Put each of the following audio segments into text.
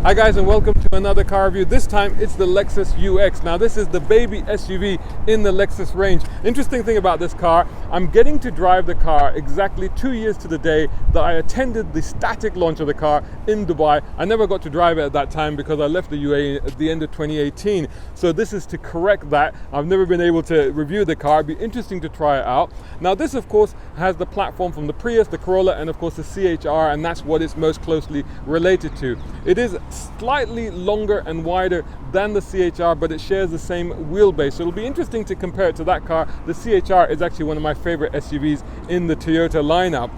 Hi guys, and welcome to another car review. This time it's the Lexus UX. Now this is the baby SUV in the Lexus range. Interesting thing about this car, I'm getting to drive the car exactly 2 years to the day that I attended the static launch of the car in Dubai. I never got to drive it at that time because I left the UAE at the end of 2018. So this is to correct that. I've never been able to review the car. It'd be interesting to try it out. Now this of course has the platform from the Prius, the Corolla, and of course the CHR, and that's what it's most closely related to. It is slightly longer and wider than the CHR, but it shares the same wheelbase. So it'll be interesting to compare it to that car. The CHR is actually one of my favorite SUVs in the Toyota lineup.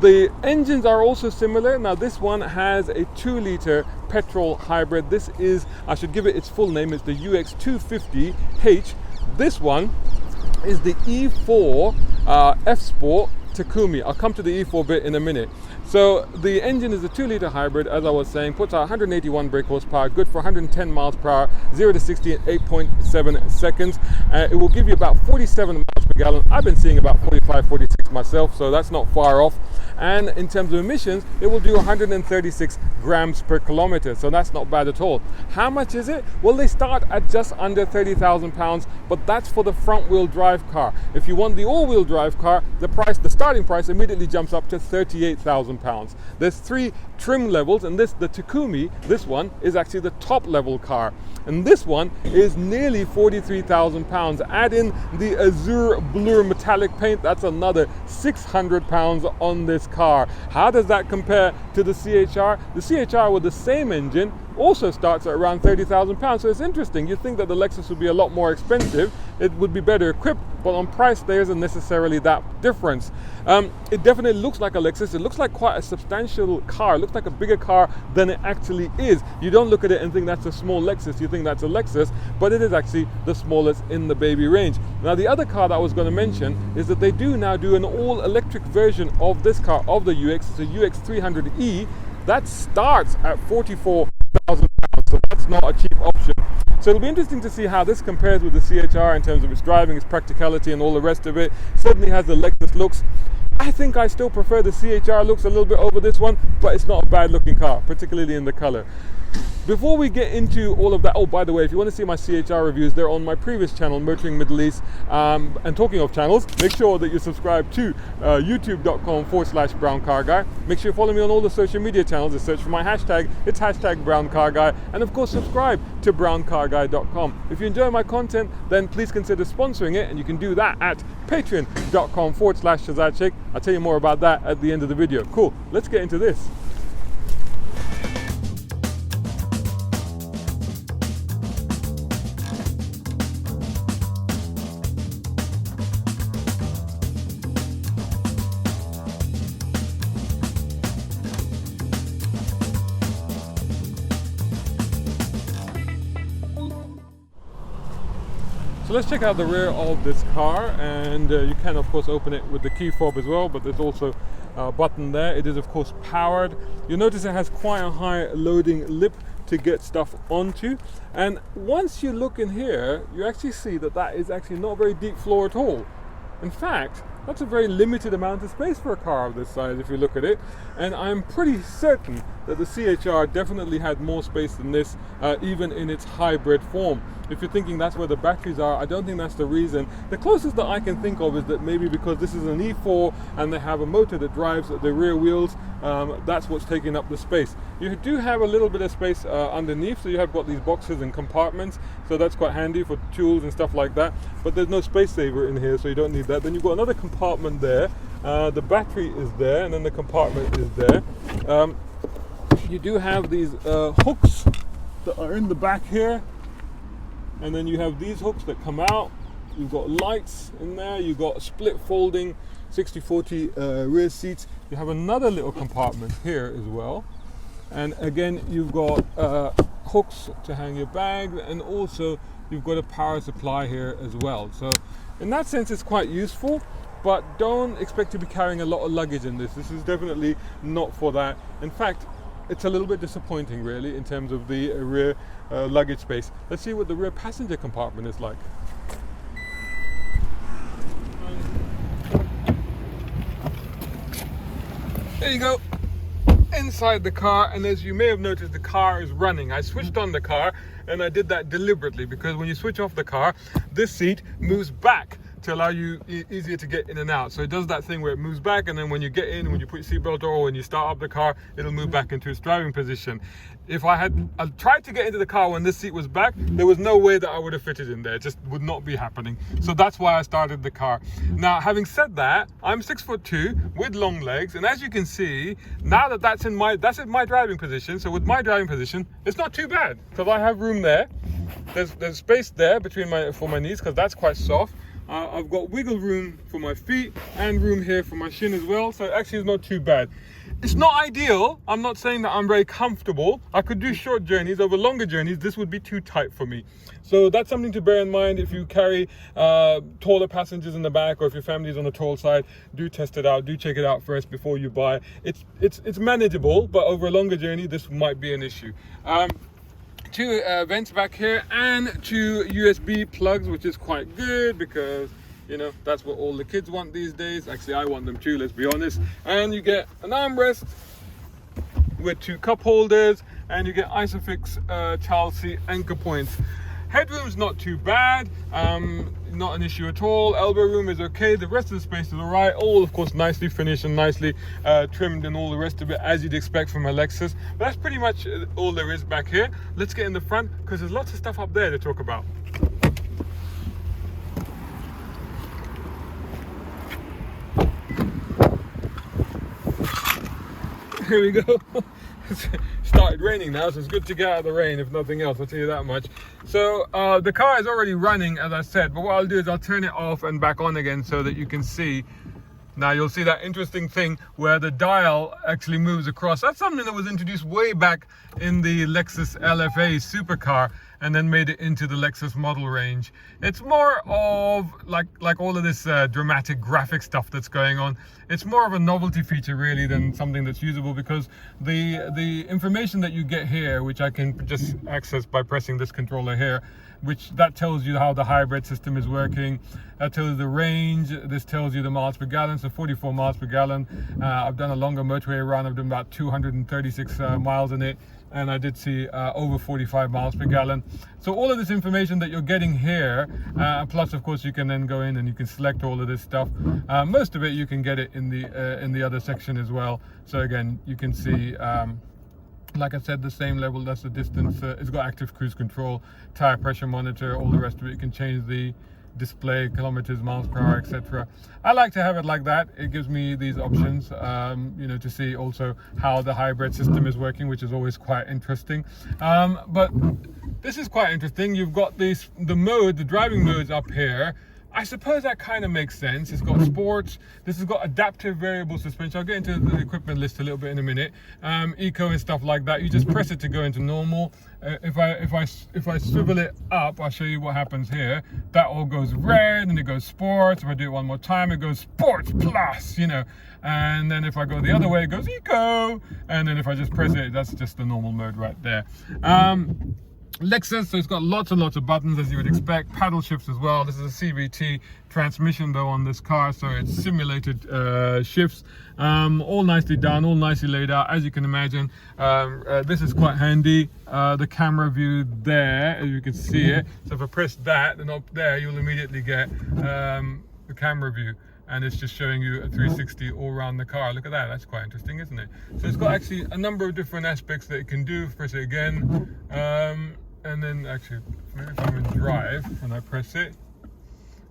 The engines are also similar. Now this one has a 2-liter petrol hybrid. This is, I should give it its full name, it's the UX 250H. This one is the E4 F Sport Takumi. I'll come to the E4 bit in a minute. So the engine is a 2-liter hybrid, as I was saying, puts out 181 brake horsepower, good for 110 miles per hour, 0 to 60 in 8.7 seconds. It will give you about 47 miles per gallon. I've been seeing about 45, 46 myself, so that's not far off. And in terms of emissions, it will do 136 grams per kilometer, so that's not bad at all. How much is it? Well, they start at just under £30,000, but that's for the front-wheel drive car. If you want the all-wheel drive car, the starting price immediately jumps up to £38,000. There's 3 trim levels, and the Takumi, this one, is actually the top level car. And this one is nearly £43,000. Add in the azure blue metallic paint, that's another £600 on this car. How does that compare to the CHR? The CHR with the same engine also starts at around £30,000. So it's interesting. You'd think that the Lexus would be a lot more expensive. It would be better equipped, but on price there isn't necessarily that difference. It definitely looks like a Lexus. It looks like quite a substantial car. It looks like a bigger car than it actually is. You don't look at it and think that's a small Lexus. You think that's a Lexus, but it is actually the smallest in the baby range. Now the other car that I was going to mention is that they do now do an all-electric version of this car, of the UX. It's a UX 300e. That starts at £44,000, so that's not a cheap option. So it'll be interesting to see how this compares with the CHR in terms of its driving, its practicality, and all the rest of it. Certainly has the Lexus looks. I think I still prefer the CHR looks a little bit over this one, but it's not a bad looking car, particularly in the color. Before we get into all of that, oh, by the way, if you want to see my CHR reviews, they're on my previous channel, Motoring Middle East. And talking of channels, make sure that you subscribe to youtube.com/browncarguy. Make sure you follow me on all the social media channels and search for my hashtag. It's hashtag browncarguy. And of course, subscribe to browncarguy.com. If you enjoy my content, then please consider sponsoring it. And you can do that at patreon.com/Shazad Sheikh. I'll tell you more about that at the end of the video. Cool, let's get into this. So let's check out the rear of this car, and you can of course open it with the key fob as well, but there's also a button there. It is of course powered. You'll notice it has quite a high loading lip to get stuff onto, and once you look in here you actually see that that is actually not a very deep floor at all. In fact, that's a very limited amount of space for a car of this size if you look at it, and I'm pretty certain that the CHR definitely had more space than this, even in its hybrid form. If you're thinking that's where the batteries are, I don't think that's the reason. The closest that I can think of is that maybe because this is an E4 and they have a motor that drives the rear wheels, that's what's taking up the space. You do have a little bit of space underneath, so you have got these boxes and compartments, so that's quite handy for tools and stuff like that, but there's no space saver in here, so you don't need that. Then you've got another compartment there, the battery is there, and then the compartment is there. You do have these hooks that are in the back here, and then you have these hooks that come out. You've got lights in there, you've got split folding 60/40 rear seats. You have another little compartment here as well, and again you've got hooks to hang your bag, and also you've got a power supply here as well. So in that sense it's quite useful, but don't expect to be carrying a lot of luggage in this. This is definitely not for that. In fact, it's a little bit disappointing really in terms of the rear luggage space. Let's see what the rear passenger compartment is like. There you go. inside the car, and as you may have noticed, the car is running. I switched on the car, and I did that deliberately because when you switch off the car, this seat moves back to allow you easier to get in and out. So it does that thing where it moves back, and then when you get in, when you put your seatbelt on, or when you start up the car, it'll move back into its driving position. If I tried to get into the car when this seat was back, there was no way that I would have fitted in there. It just would not be happening. So that's why I started the car. Now, having said that, I'm 6'2" with long legs, and as you can see, now that's in my driving position. So with my driving position, it's not too bad because I have room there. There's space there for my knees because that's quite soft. I've got wiggle room for my feet and room here for my shin as well. So actually it's not too bad. It's not ideal. I'm not saying that I'm very comfortable. I could do short journeys. Over longer journeys, this would be too tight for me. So that's something to bear in mind if you carry taller passengers in the back, or if your family is on the tall side. Do test it out. Do check it out first before you buy. It's manageable, but over a longer journey, this might be an issue. Two vents back here and two USB plugs, which is quite good because, you know, that's what all the kids want these days. Actually, I want them too, let's be honest. And you get an armrest with two cup holders, and you get Isofix child seat anchor points. Headroom's not too bad, not an issue at all. Elbow room is okay. The rest of the space is all right. All, of course, nicely finished and nicely trimmed and all the rest of it, as you'd expect from a Lexus. But that's pretty much all there is back here. Let's get in the front because there's lots of stuff up there to talk about. Here we go. It's started raining now, so it's good to get out of the rain, if nothing else, I'll tell you that much. So the car is already running, as I said, but what I'll do is I'll turn it off and back on again so that you can see. Now you'll see that interesting thing where the dial actually moves across. That's something that was introduced way back in the Lexus LFA supercar and then made it into the Lexus model range. It's more of like all of this dramatic graphic stuff that's going on. It's more of a novelty feature really than something that's usable, because the information that you get here, which I can just access by pressing this controller here, which that tells you how the hybrid system is working. That tells you the range. This tells you the miles per gallon, so 44 miles per gallon. I've done a longer motorway run. I've done about 236 miles in it, and I did see over 45 miles per gallon. So all of this information that you're getting here, plus of course you can then go in and you can select all of this stuff. Most of it you can get it in the other section as well. So again, you can see, like I said, the same level, that's the distance. It's got active cruise control, tire pressure monitor, all the rest of it. You can change the display, kilometers, miles per hour, etc. I like to have it like that. It gives me these options, you know, to see also how the hybrid system is working, which is always quite interesting. But this is quite interesting. You've got the driving modes up here. I suppose that kind of makes sense. It's got sports. This has got adaptive variable suspension. I'll get into the equipment list a little bit in a minute. Eco and stuff like that. You just press it to go into normal. If I swivel it up, I'll show you what happens here. That all goes red, and it goes sports. If I do it one more time, it goes sports plus. You know. And then if I go the other way, it goes eco. And then if I just press it, that's just the normal mode right there. Lexus, so it's got lots and lots of buttons, as you would expect. Paddle shifts as well. This is a CVT transmission though on this car, so it's simulated shifts. All nicely done, all nicely laid out, as you can imagine. This is quite handy. The camera view there, as you can see it. So if I press that, then up there you'll immediately get the camera view. And it's just showing you a 360 all around the car. Look at that, that's quite interesting, isn't it? So it's got actually a number of different aspects that it can do. Press it again, and then actually, if I'm in drive and I press it,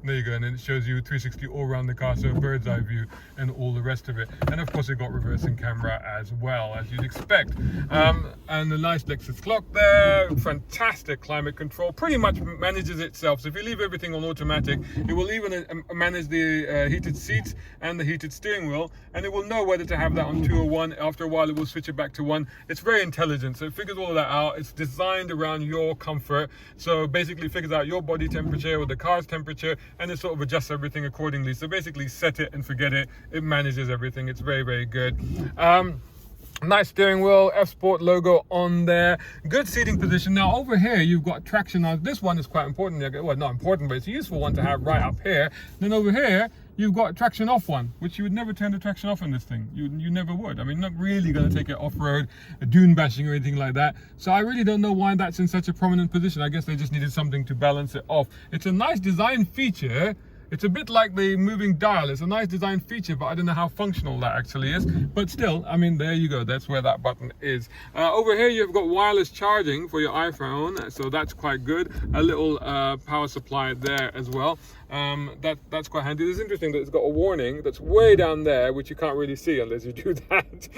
there you go, and then it shows you 360 all around the car, so a bird's eye view and all the rest of it. And of course it got reversing camera as well, as you'd expect. And the nice Lexus clock there, fantastic climate control, pretty much manages itself. So if you leave everything on automatic, it will even manage the heated seats and the heated steering wheel, and it will know whether to have that on 2 or 1. After a while it will switch it back to 1. It's very intelligent, so it figures all of that out. It's designed around your comfort, so basically it figures out your body temperature with the car's temperature, and it sort of adjusts everything accordingly. So basically set it and forget it. It manages everything. It's very, very good. Nice steering wheel, F Sport logo on there. Good seating position. Now over here you've got traction. Now this one is quite important. Well, not important, but it's a useful one to have right up here. Then over here you've got a traction off one, which you would never turn the traction off in this thing. You never would. I mean, not really going to take it off-road, dune bashing or anything like that. So I really don't know why that's in such a prominent position. I guess they just needed something to balance it off. It's a nice design feature. It's a bit like the moving dial. It's a nice design feature, but I don't know how functional that actually is. But still, I mean, there you go. That's where that button is. Over here, you've got wireless charging for your iPhone, so that's quite good. A little power supply there as well. That's quite handy. It's interesting that it's got a warning that's way down there, which you can't really see unless you do that.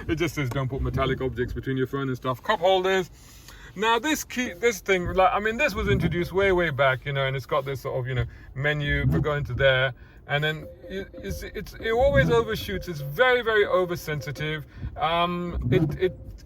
It just says don't put metallic objects between your phone and stuff. Cup holders. Now this thing, like, I mean, this was introduced way back, you know, and it's got this sort of, you know, menu for going to there, and then it always overshoots. It's very oversensitive.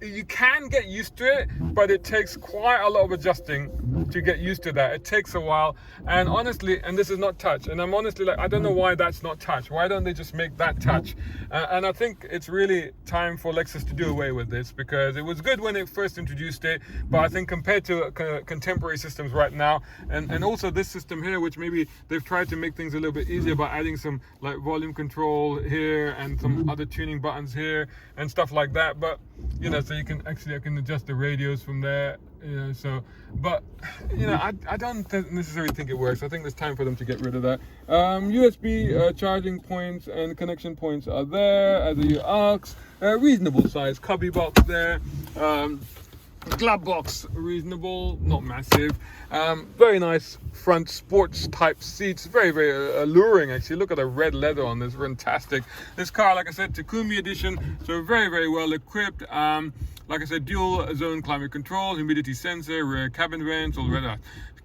You can get used to it, but it takes quite a lot of adjusting to get used to that. It takes a while, and honestly, and this is not touch, and I'm honestly like, I don't know why that's not touch. Why don't they just make that touch? And I think it's really time for Lexus to do away with this, because it was good when it first introduced it, but I think compared to contemporary systems right now, and also this system here, which maybe they've tried to make things a little bit easier by adding some like volume control here and some other tuning buttons here and stuff like that, but you know, so you can actually, I can adjust the radios from there, you know, so, but you know, I don't necessarily think it works. I think there's time for them to get rid of that. USB charging points and connection points are there, as are your aux. Reasonable size cubby box there. Glove box, reasonable, not massive. Very nice front sports type seats, very alluring actually. Look at the red leather on this, fantastic. This car, like I said, Takumi edition, so very well equipped. Like I said, dual zone climate control, humidity sensor, rear cabin vents, all the red.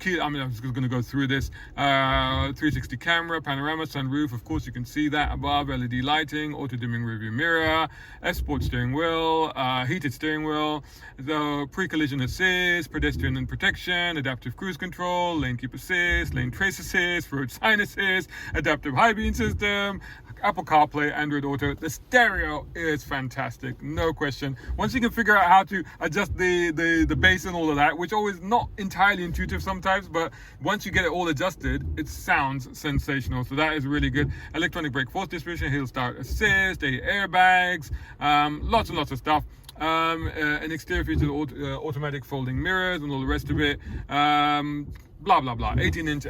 I mean, I'm just going to go through this. 360 camera, panorama, sunroof, of course you can see that above, LED lighting, auto dimming rearview mirror, F Sport steering wheel, heated steering wheel, the pre-collision assist, pedestrian and protection, adaptive cruise control, lane keep assist, lane trace assist, road sign assist, adaptive high beam system, Apple CarPlay, Android Auto. The stereo is fantastic, no question. Once you can figure out how to adjust the bass and all of that, which always not entirely intuitive sometimes, but once you get it all adjusted, it sounds sensational. So that is really good. Electronic brake force distribution, hill start assist, 8 airbags, lots and lots of stuff. An exterior feature, automatic folding mirrors and all the rest of it. Blah 18-inch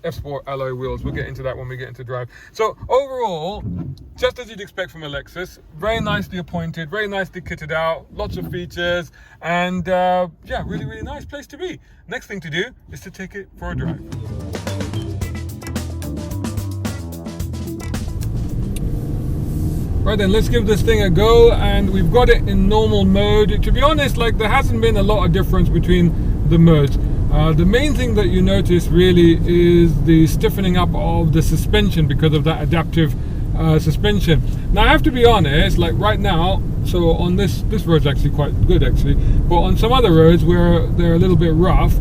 F Sport alloy wheels. We'll get into that when we get into drive. So overall, just as you'd expect from a Lexus, very nicely appointed, very nicely kitted out, lots of features, and yeah, really nice place to be. Next thing to do is to take it for a drive. Right then, let's give this thing a go, and we've got it in normal mode. To be honest, like, there hasn't been a lot of difference between the modes. The main thing that you notice really is the stiffening up of the suspension because of that adaptive suspension. Now I have to be honest, like right now, so on this road's actually quite good actually, but on some other roads where they're a little bit rough,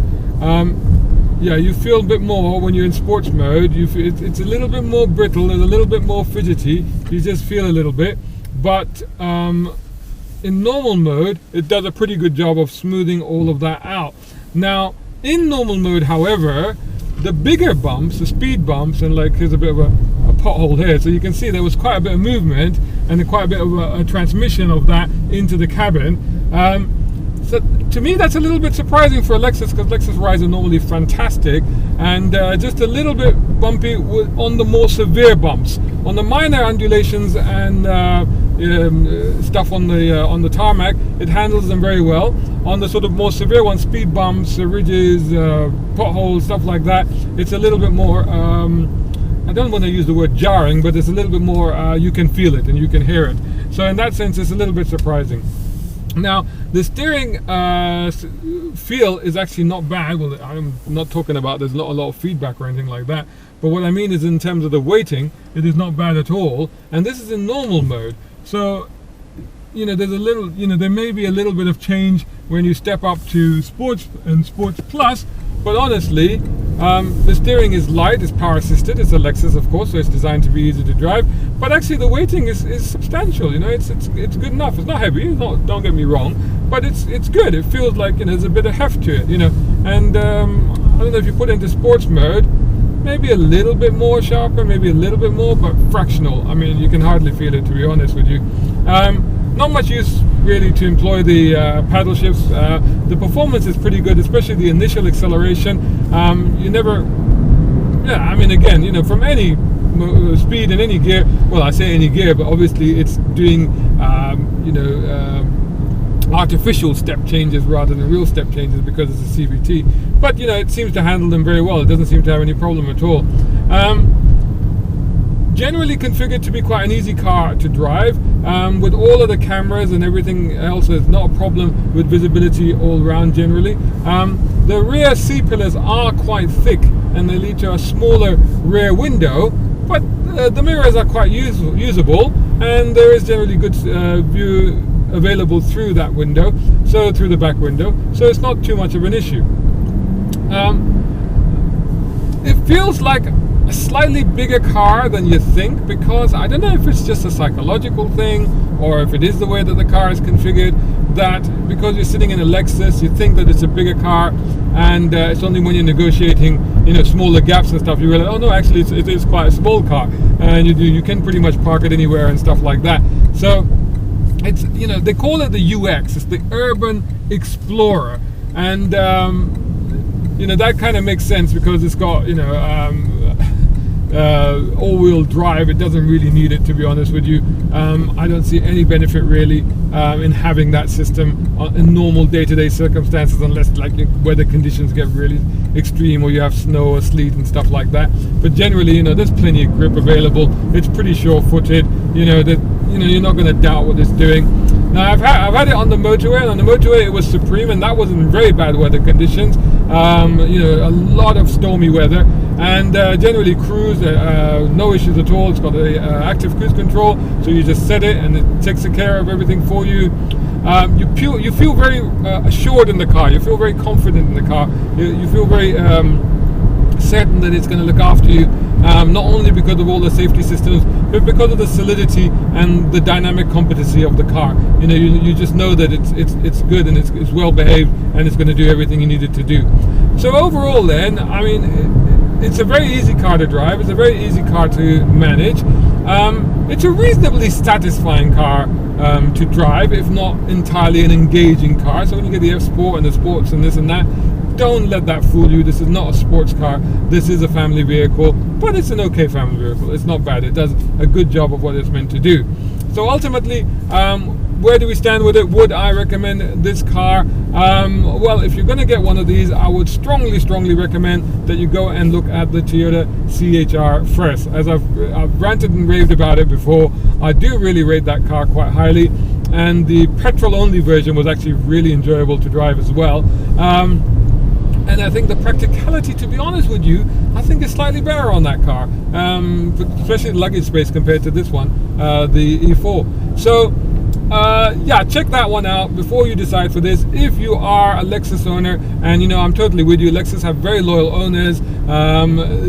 yeah, you feel a bit more when you're in sports mode. It's a little bit more brittle, there's a little bit more fidgety, you just feel a little bit, but in normal mode it does a pretty good job of smoothing all of that out. Now in normal mode, however, the bigger bumps, the speed bumps, and like here's a bit of a pothole here, so you can see there was quite a bit of movement and quite a bit of a transmission of that into the cabin. So to me that's a little bit surprising for a Lexus, because Lexus rides are normally fantastic, and just a little bit bumpy on the more severe bumps. On the minor undulations and stuff on the tarmac, it handles them very well. On the sort of more severe ones, speed bumps, ridges, potholes, stuff like that, it's a little bit more, I don't want to use the word jarring, but it's a little bit more, you can feel it and you can hear it. So in that sense, it's a little bit surprising. Now, the steering feel is actually not bad. Well, I'm not talking about there's not a lot of feedback or anything like that, but what I mean is in terms of the weighting, it is not bad at all, and this is in normal mode. So, you know, there's a little, you know, there may be a little bit of change when you step up to Sports and Sports Plus, but honestly, the steering is light, it's power assisted, it's a Lexus of course, so it's designed to be easy to drive, but actually the weighting is substantial, you know, it's good enough. It's not heavy, don't get me wrong, but it's good. It feels like, you know, there's a bit of heft to it, you know, and I don't know if you put it into sports mode, maybe a little bit more sharper, maybe a little bit more, but fractional. I mean, you can hardly feel it, to be honest with you. Not much use really to employ the paddle shifts. The performance is pretty good, especially the initial acceleration. You never, I mean, again, from any speed in any gear, well, I say any gear, but obviously it's doing artificial step changes rather than real step changes because it's a CVT. But it seems to handle them very well. It doesn't seem to have any problem at all. Generally configured to be quite an easy car to drive, with all of the cameras and everything else. There's not a problem with visibility all around generally. The rear C-pillars are quite thick and they lead to a smaller rear window, but the mirrors are quite usable, and there is generally good view available through that window, so through the back window, so it's not too much of an issue. It feels like a slightly bigger car than you think, because I don't know if it's just a psychological thing or if it is the way that the car is configured, that because you're sitting in a Lexus you think that it's a bigger car, and it's only when you're negotiating smaller gaps and stuff you realize, oh no, actually it is quite a small car, and you can pretty much park it anywhere and stuff like that. So it's they call it the UX, it's the Urban Xplorer, and that kind of makes sense because it's got all-wheel drive. It doesn't really need it, to be honest with you. I don't see any benefit really in having that system in normal day-to-day circumstances, unless like weather conditions get really extreme or you have snow or sleet and stuff like that. But generally, there's plenty of grip available. It's pretty sure-footed. You're not going to doubt what it's doing. Now I've had it on the motorway, and on the motorway it was supreme, and that was in very bad weather conditions. A lot of stormy weather, and generally cruise, no issues at all. It's got a active cruise control, so you just set it and it takes care of everything for you. You feel very assured in the car. You feel very confident in the car. You feel very certain that it's going to look after you, not only because of all the safety systems, but because of the solidity and the dynamic competency of the car. You just know that it's good and it's well behaved and it's going to do everything you need it to do. So overall then, I mean, it's a very easy car to drive, it's a very easy car to manage. It's a reasonably satisfying car to drive, if not entirely an engaging car. So when you get the F Sport and the Sports and this and that, don't let that fool you. This is not a sports car. This is a family vehicle, but it's an okay family vehicle. It's not bad. It does a good job of what it's meant to do. So ultimately, where do we stand with it? Would I recommend this car? Well, if you're going to get one of these, I would strongly recommend that you go and look at the Toyota CHR first. As I've ranted and raved about it before, I do really rate that car quite highly, and the petrol only version was actually really enjoyable to drive as well. And I think the practicality, to be honest with you, I think is slightly better on that car, especially the luggage space compared to this one, the E4. So yeah, check that one out before you decide for this. If you are a Lexus owner, and I'm totally with you, Lexus have very loyal owners,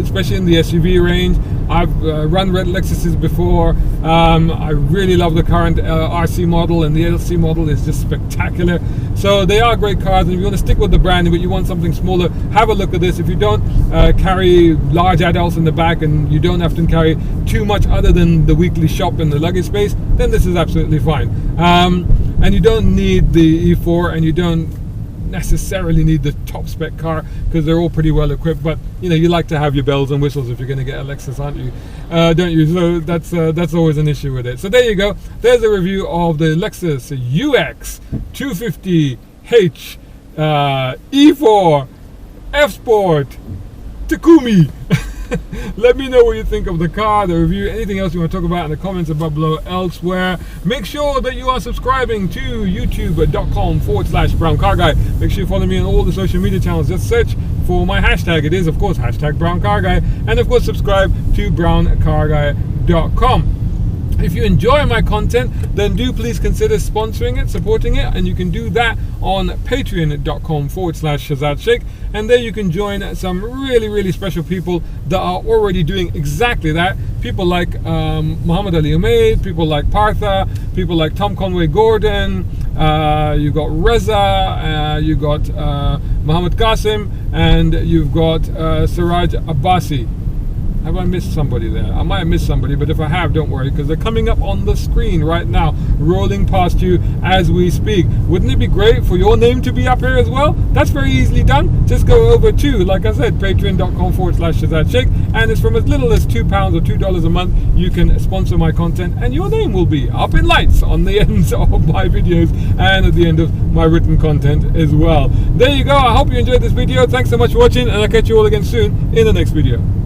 especially in the SUV range. I've run red Lexuses before. I really love the current RC model, and the LC model is just spectacular. So they are great cars, and if you want to stick with the brand but you want something smaller, have a look at this. If you don't carry large adults in the back, and you don't have to carry too much other than the weekly shop and the luggage space, then this is absolutely fine. And you don't need the E4, and you don't necessarily need the top spec car, because they're all pretty well equipped. But you like to have your bells and whistles if you're going to get a Lexus, aren't you? Don't you? So that's always an issue with it. So there you go. There's a review of the Lexus UX 250h E4 F Sport Takumi. Let me know what you think of the car, the review, anything else you want to talk about in the comments above below elsewhere. Make sure that you are subscribing to youtube.com/Brown Car Guy. Make sure you follow me on all the social media channels. Just search for my hashtag. It is, of course, hashtag Brown Car Guy. And, of course, subscribe to browncarguy.com. If you enjoy my content, then do please consider sponsoring it, supporting it, and you can do that on patreon.com/Shazad Sheikh, and there you can join some really special people that are already doing exactly that. People like Mohamed Ali Humaid, people like Partha, people like Tom Conway-Gordon, you got Reza, you got Muhammad Qasim, and you've got Siraj Abbasi. Have I missed somebody there? I might have missed somebody, but if I have, don't worry, because they're coming up on the screen right now, rolling past you as we speak. Wouldn't it be great for your name to be up here as well? That's very easily done. Just go over to, like I said, patreon.com/Shazad Sheikh, and it's from as little as £2 or $2 a month. You can sponsor my content, and your name will be up in lights on the ends of my videos and at the end of my written content as well. There you go. I hope you enjoyed this video. Thanks so much for watching, and I'll catch you all again soon in the next video.